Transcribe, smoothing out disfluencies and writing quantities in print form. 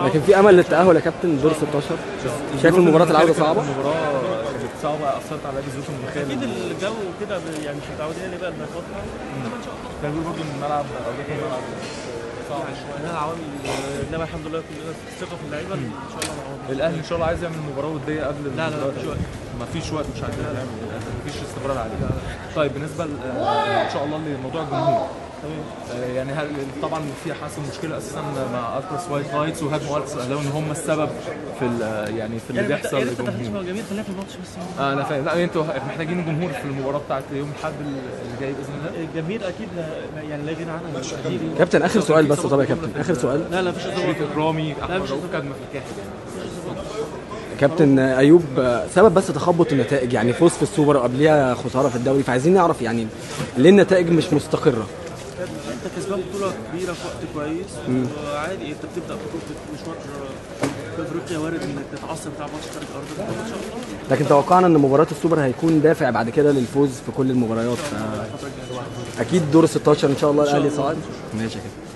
لكن في امل للتاهل يا كابتن دور 16. شايف المباراه العوده صعبه؟ المباراه كانت صعبه، اثرت على لعيبه الظروف المناخيه. اكيد الجو كده يعني مش متعودين عليه بقى لنا فتره، انما ان شاء الله كان بيقول برضه ان الملعب او الملعب صعب يعني شويه. لها عوامل، انما الحمد لله كلنا ثقه في اللعيبه ان شاء الله معاهم. الاهلي ان شاء الله عايز يعمل مباراه وديه قبل لا مفيش وقت. مفيش وقت، مش عايزين نعمل، مفيش استمرار عليه. طيب بالنسبه ان شاء الله لموضوع الجمهور، يعني هل طبعا في حصل مشكله اساسا مع التراس وايت لايتس وهاجموا التراس الاهلاوي ان هم السبب في يعني في اللي بيحصل يا ريت ما للجمهور. تدخلش جميل، خلينا في الماتش بس. انا فاهم. لا انتوا محتاجين جمهور في المباراه بتاعت يوم الاحد اللي جاي باذن الله. الجماهير اكيد يعني لا غنى عنها، مش هتيجي. كابتن اخر سؤال بس. طب يا كابتن اخر سؤال. لا مفيش شريك اصابات. اكرامي احمد رؤوف كدمه في الكاحل. كابتن ايوب، سبب بس تخبط النتائج، يعني فوز في السوبر وقبليها خساره في الدوري، فعايزين نعرف يعني ليه النتائج مش مستقره. انت كسبان بطوله كبيره في وقت كويس، وعادي انت بتبدا مشوار في افريقيا، وارد انك تتعثر بتاع ماتش خارج ارضك ان شاء الله. لكن توقعنا ان مباراه السوبر هيكون دافع بعد كده للفوز في كل المباريات. اكيد دور 16 ان شاء الله الاهلي صاعد. ماشي يا كابتن.